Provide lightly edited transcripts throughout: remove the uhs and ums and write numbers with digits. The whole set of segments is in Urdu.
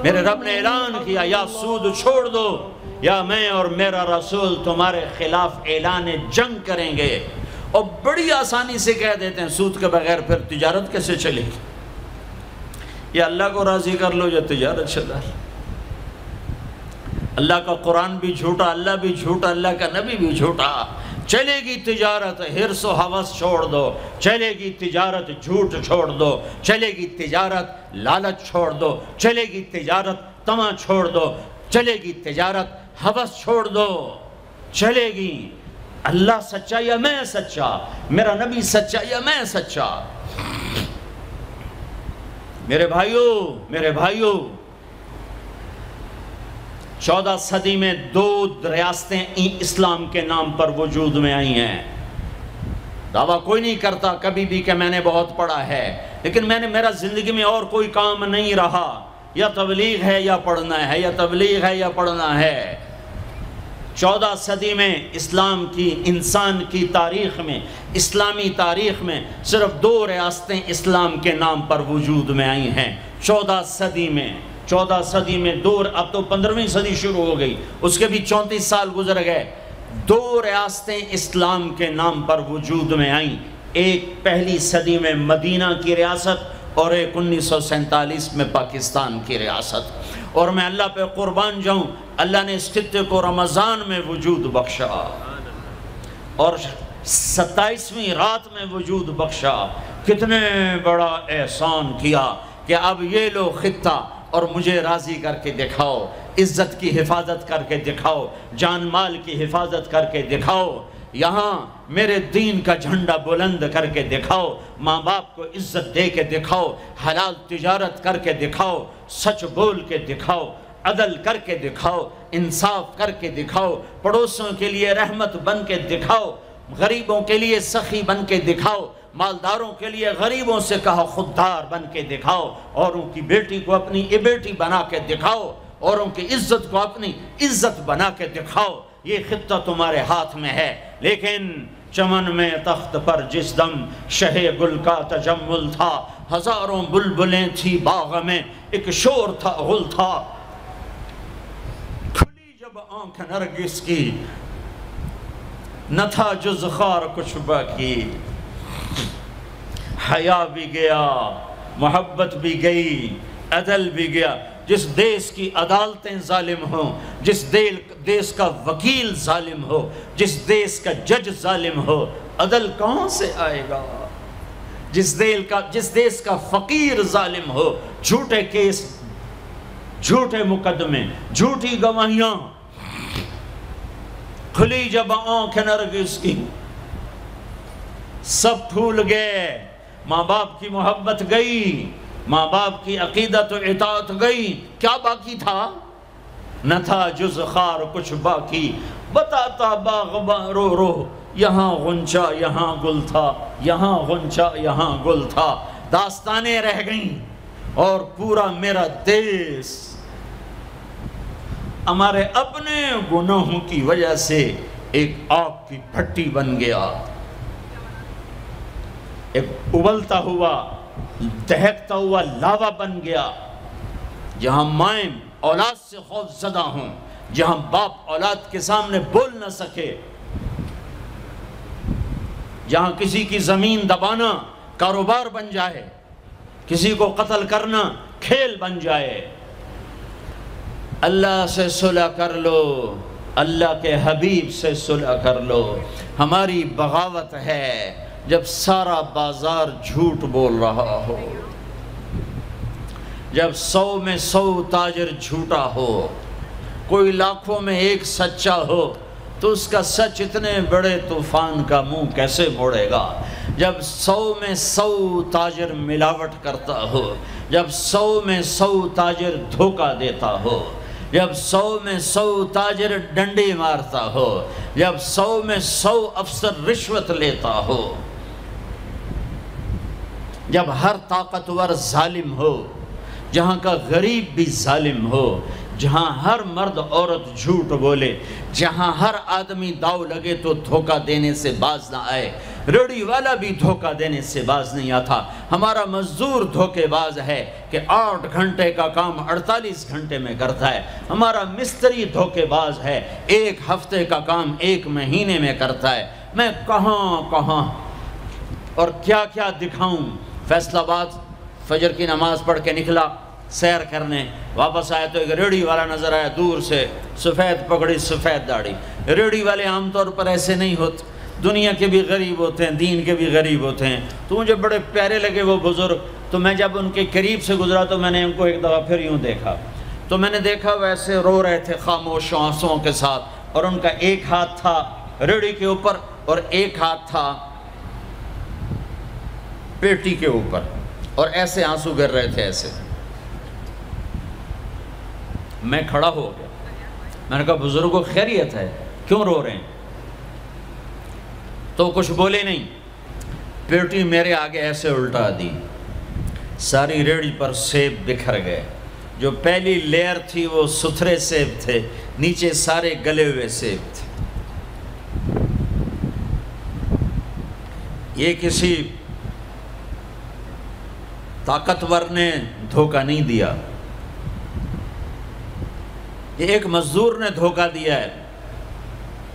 میرے رب نے اعلان کیا یا سود چھوڑ دو یا میں اور میرا رسول تمہارے خلاف اعلان جنگ کریں گے. اور بڑی آسانی سے کہہ دیتے ہیں سود کے بغیر پھر تجارت کیسے چلے گی؟ یا اللہ کو راضی کر لو یا تجارت چلا. اللہ کا قرآن بھی جھوٹا، اللہ بھی جھوٹا، اللہ کا نبی بھی جھوٹا. چلے گی تجارت حرص و ہوس چھوڑ دو، چلے گی تجارت جھوٹ چھوڑ دو، چلے گی تجارت لالچ چھوڑ دو، چلے گی تجارت طمع چھوڑ دو، چلے گی تجارت ہوس چھوڑ دو. چلے گی. اللہ سچا یا میں سچا، میرا نبی سچا یا میں سچا. میرے بھائیوں 14 صدی میں 2 ریاستیں اسلام کے نام پر وجود میں آئی ہیں. دعویٰ کوئی نہیں کرتا کبھی بھی کہ میں نے بہت پڑھا ہے، لیکن میرا زندگی میں اور کوئی کام نہیں رہا. یا تبلیغ ہے یا پڑھنا ہے، یا تبلیغ ہے یا پڑھنا ہے. 14 صدی میں اسلام کی، انسان کی تاریخ میں، اسلامی تاریخ میں صرف 2 ریاستیں اسلام کے نام پر وجود میں آئی ہیں. 14 صدی میں 2، اب تو 15ویں صدی شروع ہو گئی، اس کے بھی 34 سال گزر گئے. 2 ریاستیں اسلام کے نام پر وجود میں آئیں. ایک پہلی صدی میں مدینہ کی ریاست اور ایک 1947 میں پاکستان کی ریاست. اور میں اللہ پہ قربان جاؤں، اللہ نے اس خطے کو رمضان میں وجود بخشا اور 27ویں رات میں وجود بخشا. کتنے بڑا احسان کیا کہ اب یہ لو خطہ اور مجھے راضی کر کے دکھاؤ، عزت کی حفاظت کر کے دکھاؤ، جان مال کی حفاظت کر کے دکھاؤ، یہاں میرے دین کا جھنڈا بلند کر کے دکھاؤ، ماں باپ کو عزت دے کے دکھاؤ، حلال تجارت کر کے دکھاؤ، سچ بول کے دکھاؤ، عدل کر کے دکھاؤ، انصاف کر کے دکھاؤ، پڑوسوں کے لیے رحمت بن کے دکھاؤ، غریبوں کے لیے سخی بن کے دکھاؤ، مالداروں کے لیے غریبوں سے کہا خوددار بن کے دکھاؤ، اوروں کی بیٹی کو اپنی بیٹی بنا کے دکھاؤ، اوروں کی عزت کو اپنی عزت بنا کے دکھاؤ. یہ خطہ تمہارے ہاتھ میں ہے. لیکن چمن میں تخت پر جس دم شہ گل کا تجمل تھا، ہزاروں بلبلیں تھی باغ میں، ایک شور تھا غل تھا. کھلی جب آنکھ نرگس کی نہ تھا جز خار کچھ باقی. حیا بھی گیا، محبت بھی گئی، عدل بھی گیا. جس دیس کی عدالتیں ظالم ہوں، جس دیس کا وکیل ظالم ہو، جس دیس کا جج ظالم ہو، عدل کہاں سے آئے گا؟ جس دیس کا فقیر ظالم ہو، جھوٹے کیس، جھوٹے مقدمے، جھوٹی گواہیاں. کھلی جب آنکھ نرگس کی سب پھول گئے. ماں باپ کی محبت گئی، ماں باپ کی عقیدت و اطاعت گئی. کیا باقی تھا؟ نہ تھا جز خار کچھ باقی. بتاتا باغباں رو رو، یہاں غنچہ یہاں گل تھا، یہاں غنچہ یہاں گل تھا. داستانیں رہ گئیں اور پورا میرا دیس ہمارے اپنے گناہوں کی وجہ سے ایک آگ کی بھٹی بن گیا، ایک ابلتا ہوا دہکتا ہوا لاوا بن گیا. جہاں مائیں اولاد سے خوف زدہ ہوں، جہاں باپ اولاد کے سامنے بول نہ سکے، جہاں کسی کی زمین دبانا کاروبار بن جائے، کسی کو قتل کرنا کھیل بن جائے. اللہ سے صلح کر لو، اللہ کے حبیب سے صلح کر لو. ہماری بغاوت ہے جب سارا بازار جھوٹ بول رہا ہو، جب 100 میں 100 تاجر جھوٹا ہو، کوئی لاکھوں میں ایک سچا ہو، تو اس کا سچ اتنے بڑے طوفان کا منہ کیسے موڑے گا؟ جب 100 میں 100 تاجر ملاوٹ کرتا ہو، جب 100 میں 100 تاجر دھوکہ دیتا ہو، جب 100 میں 100 تاجر ڈنڈی مارتا ہو، جب 100 میں 100 افسر رشوت لیتا ہو، جب ہر طاقتور ظالم ہو، جہاں کا غریب بھی ظالم ہو، جہاں ہر مرد عورت جھوٹ بولے، جہاں ہر آدمی داؤ لگے تو دھوکہ دینے سے باز نہ آئے، ریڑھی والا بھی دھوکہ دینے سے باز نہیں آتا۔ ہمارا مزدور دھوکے باز ہے کہ 8 گھنٹے کا کام 48 گھنٹے میں کرتا ہے، ہمارا مستری دھوکے باز ہے، 1 ہفتے کا کام 1 مہینے میں کرتا ہے۔ میں کہاں اور کیا کیا دکھاؤں۔ فیصل آباد فجر کی نماز پڑھ کے نکلا سیر کرنے، واپس آیا تو ایک ریڑھی والا نظر آیا دور سے، سفید پگڑی سفید داڑھی۔ ریڑھی والے عام طور پر ایسے نہیں ہوتے، دنیا کے بھی غریب ہوتے ہیں، دین کے بھی غریب ہوتے ہیں۔ تو مجھے بڑے پیارے لگے وہ بزرگ، تو میں جب ان کے قریب سے گزرا تو میں نے ان کو ایک دفعہ پھر یوں دیکھا، تو میں نے دیکھا ویسے رو رہے تھے خاموش آنسوؤں کے ساتھ، اور ان کا ایک ہاتھ تھا ریڑھی کے اوپر اور ایک ہاتھ تھا پیٹی کے اوپر، اور ایسے آنسو گر رہے تھے ایسے۔ میں کھڑا ہو گیا، میں نے کہا بزرگوں خیریت ہے، کیوں رو رہے ہیں؟ تو کچھ بولے نہیں، پیٹی میرے آگے ایسے الٹا دی، ساری ریڑھی پر سیب بکھر گئے۔ جو پہلی لیئر تھی وہ ستھرے سیب تھے، نیچے سارے گلے ہوئے سیب تھے۔ یہ کسی طاقتور نے دھوکہ نہیں دیا، یہ ایک مزدور نے دھوکہ دیا ہے،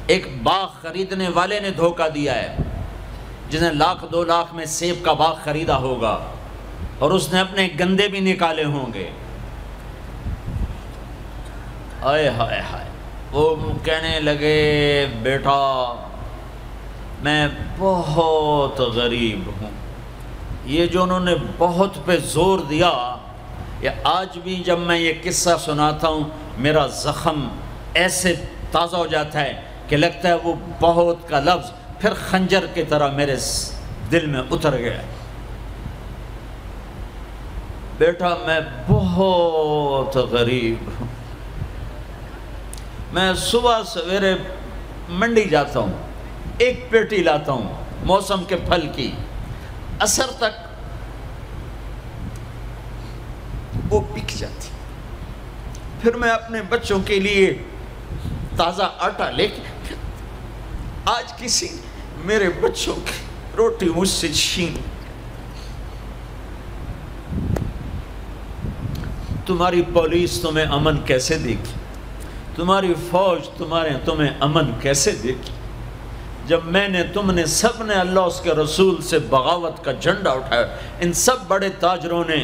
ایک باغ خریدنے والے نے دھوکہ دیا ہے، جس نے 1,00,000 2 لاکھ میں سیب کا باغ خریدا ہوگا، اور اس نے اپنے گندے بھی نکالے ہوں گے۔ آئے ہائے ہائے، وہ کہنے لگے بیٹا میں بہت غریب ہوں۔ یہ جو انہوں نے بہت پہ زور دیا، یہ آج بھی جب میں یہ قصہ سناتا ہوں میرا زخم ایسے تازہ ہو جاتا ہے کہ لگتا ہے وہ بہت کا لفظ پھر خنجر کی طرح میرے دل میں اتر گیا۔ بیٹا میں بہت غریب ہوں، میں صبح سویرے منڈی جاتا ہوں، 1 پیٹی لاتا ہوں موسم کے پھل کی، عصر تک وہ بک جاتی، پھر میں اپنے بچوں کے لیے تازہ آٹا لے کے، آج کسی میرے بچوں کی روٹی مجھ سے چھین، تمہاری پولیس تمہیں امن کیسے دے گی؟ تمہاری فوج تمہیں امن کیسے دے گی؟ جب میں نے تم نے سب نے اللہ اس کے رسول سے بغاوت کا جھنڈا اٹھایا، ان سب بڑے تاجروں نے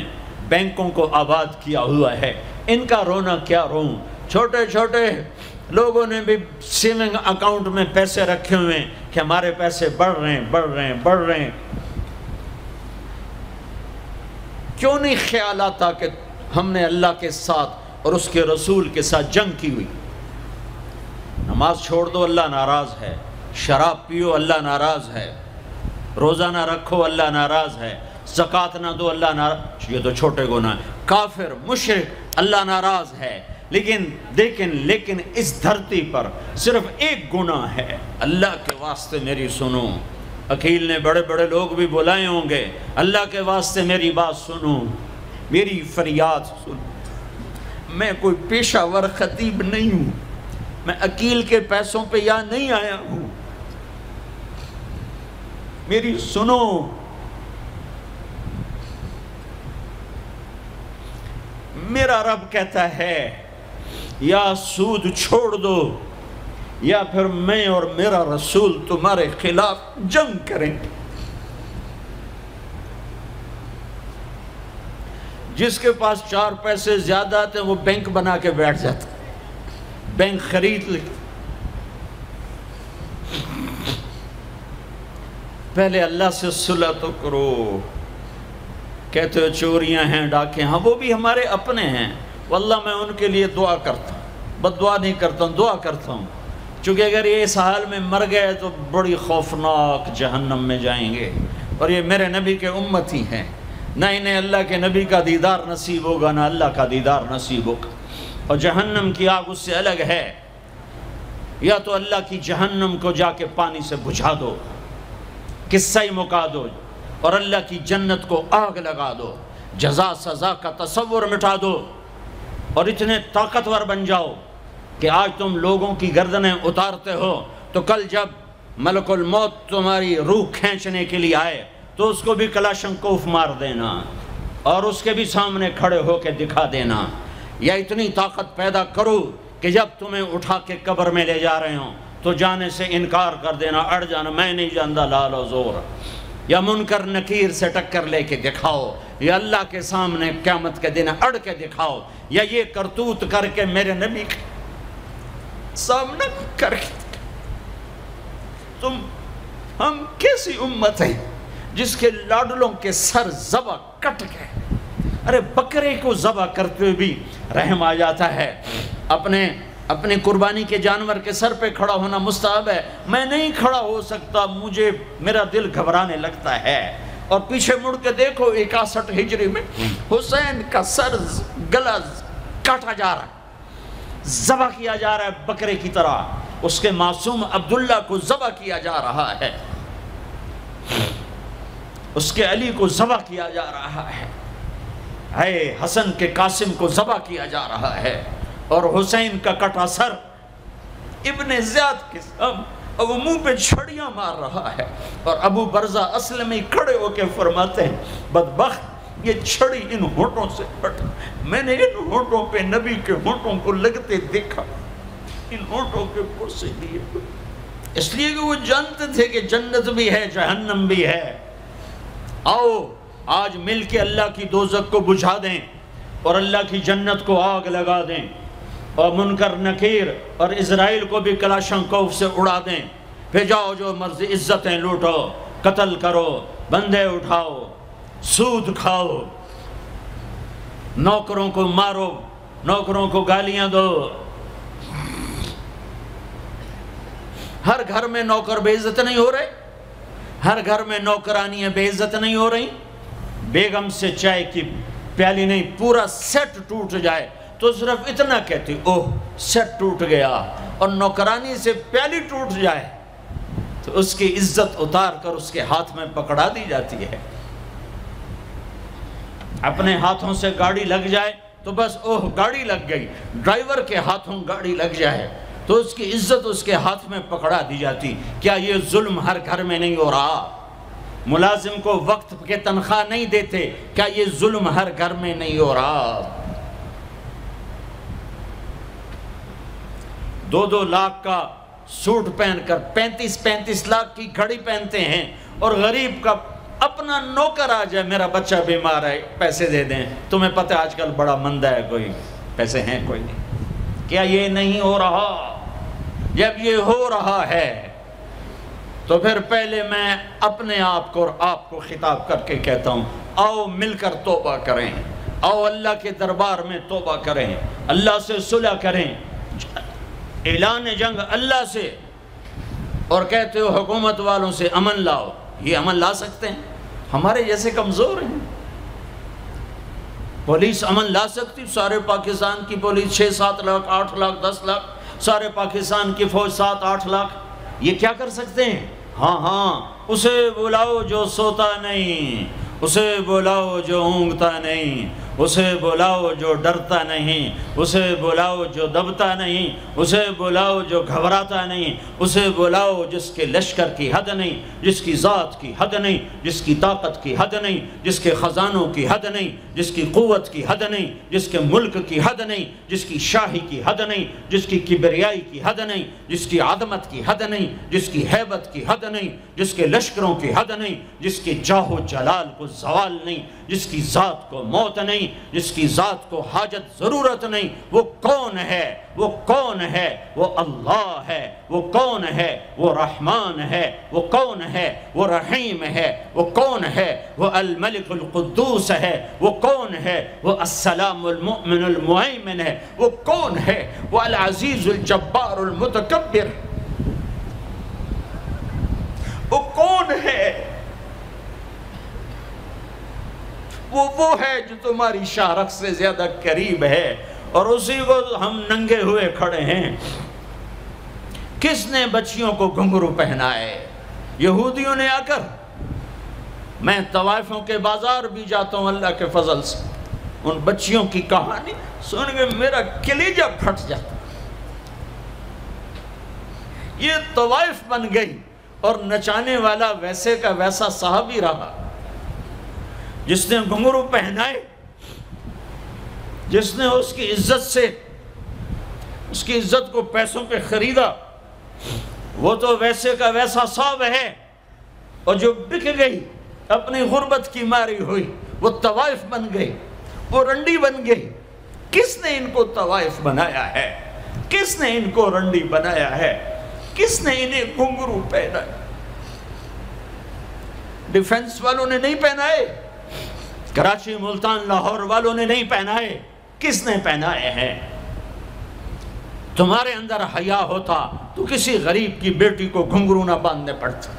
بینکوں کو آباد کیا ہوا ہے، ان کا رونا کیا روں؟ چھوٹے چھوٹے لوگوں نے بھی سیونگ اکاؤنٹ میں پیسے رکھے ہوئے ہیں کہ ہمارے پیسے بڑھ رہے ہیں۔ کیوں نہیں خیال آتا کہ ہم نے اللہ کے ساتھ اور اس کے رسول کے ساتھ جنگ کی ہوئی؟ نماز چھوڑ دو اللہ ناراض ہے، شراب پیو اللہ ناراض ہے، روزہ نہ رکھو اللہ ناراض ہے، زکوٰۃ نہ دو اللہ ناراض، یہ تو چھوٹے گناہ ہیں، کافر مشرک اللہ ناراض ہے، لیکن اس دھرتی پر صرف ایک گناہ ہے، اللہ کے واسطے میری سنو۔ عقیل نے بڑے بڑے لوگ بھی بلائے ہوں گے، اللہ کے واسطے میری بات سنو، میری فریاد سنو۔ میں کوئی پیشہ ور خطیب نہیں ہوں، میں عقیل کے پیسوں پہ یہاں نہیں آیا ہوں، میری سنو۔ میرا رب کہتا ہے یا سود چھوڑ دو یا پھر میں اور میرا رسول تمہارے خلاف جنگ کریں گے۔ جس کے پاس 4 پیسے زیادہ آتے ہیں وہ بینک بنا کے بیٹھ جاتا ہے، بینک خرید لے۔ پہلے اللہ سے صلح تو کرو۔ کہتے ہو چوریاں ہیں، ڈاکے ہیں، وہ بھی ہمارے اپنے ہیں، واللہ میں ان کے لیے دعا کرتا ہوں، بد دعا نہیں کرتا ہوں، دعا کرتا ہوں، چونکہ اگر یہ اس حال میں مر گئے تو بڑی خوفناک جہنم میں جائیں گے، اور یہ میرے نبی کے امتی ہیں، نہ انہیں اللہ کے نبی کا دیدار نصیب ہوگا نہ اللہ کا دیدار نصیب ہوگا، اور جہنم کی آگ اس سے الگ ہے۔ یا تو اللہ کی جہنم کو جا کے پانی سے بجھا دو، قصہ ہی مکا دو، اور اللہ کی جنت کو آگ لگا دو۔ جزا سزا کا تصور مٹا دو اور اتنے طاقتور بن جاؤ کہ آج تم لوگوں کی گردنیں اتارتے ہو تو کل جب ملک الموت تمہاری روح کھینچنے کے لیے آئے تو اس کو بھی کلاشنکوف مار دینا اور اس کے بھی سامنے کھڑے ہو کے دکھا دینا، یا اتنی طاقت پیدا کرو کہ جب تمہیں اٹھا کے قبر میں لے جا رہے ہوں تو جانے سے انکار کر دینا، اڑ جانا، میں نہیں جانتا لال و زور، یا منکر نکیر سے ٹکر لے کے دکھاؤ، یا اللہ کے سامنے قیامت کے دن اڑ کے دکھاؤ، یا یہ کرتوت کر کے میرے نبی کے سامنے کر کے ہم کیسی امت ہیں جس کے لاڈلوں کے سر ذبح کٹ گئے۔ ارے بکرے کو ذبح کرتے ہوئے بھی رحم آ جاتا ہے۔ اپنے قربانی کے جانور کے سر پہ کھڑا ہونا مستحب ہے، میں نہیں کھڑا ہو سکتا، میرا دل گھبرانے لگتا ہے۔ اور پیچھے مڑ کے دیکھو 61 ہجری میں حسین کا سر گلا کاٹا جا رہا ہے، ذبح کیا جا رہا ہے بکرے کی طرح، اس کے معصوم عبداللہ کو ذبح کیا جا رہا ہے، اس کے علی کو ذبح کیا جا رہا ہے، اے حسن کے قاسم کو ذبح کیا جا رہا ہے، اور حسین کا کٹا سر ابن زیاد کے سامنے وہ منہ پہ چھڑیاں مار رہا ہے، اور ابو برزہ اسلمی کھڑے ہو کے فرماتے ہیں بدبخت یہ چھڑی ان ہونٹوں سے پھٹ، میں نے ان ہونٹوں پہ نبی کے ہونٹوں کو لگتے دیکھا، ان ہونٹوں کے پر سے لیے، اس لیے کہ وہ جانتے تھے کہ جنت بھی ہے جہنم بھی ہے۔ آؤ آج مل کے اللہ کی دوزخ کو بجھا دیں اور اللہ کی جنت کو آگ لگا دیں، اور منکر نکیر اور اسرائیل کو بھی کلاشنکوف سے اڑا دیں، پھر جاؤ جو مرضی عزتیں لوٹو، قتل کرو، بندے اٹھاؤ، سود کھاؤ، نوکروں کو مارو، نوکروں کو گالیاں دو۔ ہر گھر میں نوکر بے عزت نہیں ہو رہے، ہر گھر میں نوکرانیاں بے عزت نہیں ہو رہی۔ بیگم سے چائے کی پیالی نہیں پورا سیٹ ٹوٹ جائے تو صرف اتنا کہتی اوہ سیٹ ٹوٹ گیا، اور نوکرانی سے پیالی ٹوٹ جائے تو اس کی عزت اتار کر اس کے ہاتھ میں پکڑا دی جاتی ہے۔ اپنے ہاتھوں سے گاڑی لگ جائے تو بس اوہ گاڑی لگ گئی، ڈرائیور کے ہاتھوں گاڑی لگ جائے تو اس کی عزت اس کے ہاتھ میں پکڑا دی جاتی۔ کیا یہ ظلم ہر گھر میں نہیں ہو رہا؟ ملازم کو وقت کے تنخواہ نہیں دیتے، کیا یہ ظلم ہر گھر میں نہیں ہو رہا؟ 2-2 لاکھ کا سوٹ پہن کر 35 لاکھ کی گھڑی پہنتے ہیں، اور غریب کا اپنا نوکر آ جائے میرا بچہ بیمار ہے پیسے دے دیں، تمہیں پتہ آج کل بڑا مندہ ہے، کوئی پیسے ہیں کوئی نہیں۔ کیا یہ نہیں ہو رہا؟ جب یہ ہو رہا ہے تو پھر پہلے میں اپنے آپ کو اور آپ کو خطاب کر کے کہتا ہوں، آؤ مل کر توبہ کریں، آؤ اللہ کے دربار میں توبہ کریں، اللہ سے صلح کریں، اعلان جنگ اللہ سے، اور کہتے ہو حکومت والوں سے امن لاؤ، یہ امن لا سکتے ہیں؟ ہمارے جیسے کمزور ہیں۔ پولیس امن لا سکتی؟ سارے پاکستان کی پولیس 6-7 لاکھ 8 لاکھ 10 لاکھ، سارے پاکستان کی فوج 7-8 لاکھ، یہ کیا کر سکتے ہیں؟ ہاں اسے بلاؤ جو سوتا نہیں، اسے بلاؤ جو اونگتا نہیں، اسے بلاؤ جو ڈرتا نہیں، اسے بلاؤ جو دبتا نہیں، اسے بلاؤ جو گھبراتا نہیں، اسے بلاؤ جس کے لشکر کی حد نہیں، جس کی ذات کی حد نہیں، جس کی طاقت کی حد نہیں، جس کے خزانوں کی حد نہیں، جس کی قوت کی حد نہیں، جس کے ملک کی حد نہیں، جس کی شاہی کی حد نہیں، جس کی کبریائی کی حد نہیں، جس کی عظمت کی حد نہیں، جس کی ہیبت کی حد نہیں، جس کے لشکروں کی حد نہیں، جس کے جاہ و جلال کو زوال نہیں، جس کی ذات کو موت نہیں، جس کی ذات کو حاجت ضرورت نہیں۔ وہ کون ہے؟ وہ کون ہے؟ وہ اللہ ہے۔ وہ کون ہے؟ وہ رحمان ہے۔ وہ کون ہے؟ وہ رحیم ہے۔ وہ کون ہے؟ وہ الملک القدوس ہے۔ وہ کون ہے؟ وہ السلام المؤمن المہیمن ہے۔ وہ کون ہے؟ وہ العزیز الجبار المتکبر۔ وہ کون ہے؟ وہ ہے جو تمہاری شارخ سے زیادہ قریب ہے، اور اسی کو ہم ننگے ہوئے کھڑے ہیں۔ کس نے بچیوں کو گھنگرو پہنائے؟ یہودیوں نے آ کر، میں طوائفوں کے بازار بھی جاتا ہوں اللہ کے فضل سے، ان بچیوں کی کہانی سن کے میرا کلیجہ پھٹ جاتا۔ یہ طوائف بن گئی، اور نچانے والا ویسے کا ویسا صحابی رہا، جس نے گھنگرو پہنائے، جس نے اس کی عزت سے، اس کی عزت کو پیسوں پہ خریدا، وہ تو ویسے کا ویسا صاحب ہے۔ اور جو بک گئی، اپنی غربت کی ماری ہوئی، وہ طوائف بن گئی، وہ رنڈی بن گئی۔ کس نے ان کو طوائف بنایا ہے؟ کس نے ان کو رنڈی بنایا ہے؟ کس نے انہیں گھنگرو پہنا؟ ڈیفنس والوں نے نہیں پہنائے، کراچی، ملتان، لاہور والوں نے نہیں پہنائے، کس نے پہنائے ہیں؟ تمہارے اندر حیا ہوتا تو کسی غریب کی بیٹی کو گھنگرو نہ باندھنے پڑتا،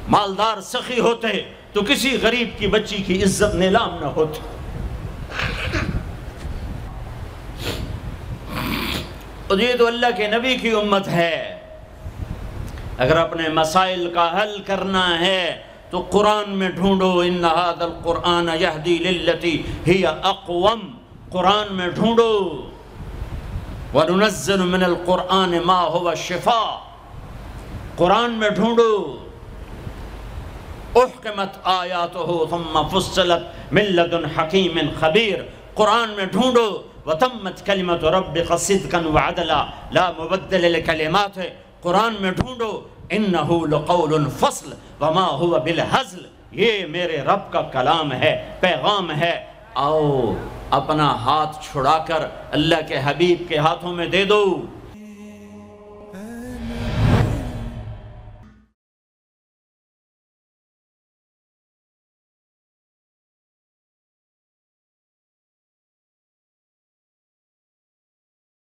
مالدار سخی ہوتے تو کسی غریب کی بچی کی عزت نیلام نہ ہوتی۔ اور یہ تو اللہ کے نبی کی امت ہے۔ اگر اپنے مسائل کا حل کرنا ہے تو قرآن میں ڈھونڈو، ان ھذا القرآن یہدی للتی ہی اقوم، قرآن میں ڈھونڈو۔ وَنُنَزِّلُ مِنَ الْقُرْآنِ مَا هُوَ شِفَاء، قرآن میں ڈھونڈو۔ احکمت آیاتہ ثم فصلت من لدن حکیم خبیر، قرآن میں ڈھونڈو۔ وَتَمَّتْ كَلِمَةُ رَبِّكَ صِدْقًا وَعَدْلًا لَا مُبَدِّلَ لِكَلِمَاتِهِ، قرآن میں ڈھونڈو۔ إِنَّهُ لَقَوْلٌ فَصْلٌ وَمَا هُوَ بِالْهَزْلِ، یہ میرے رب کا کلام ہے، پیغام ہے۔ آؤ اپنا ہاتھ چھڑا کر اللہ کے حبیب کے ہاتھوں میں دے دو۔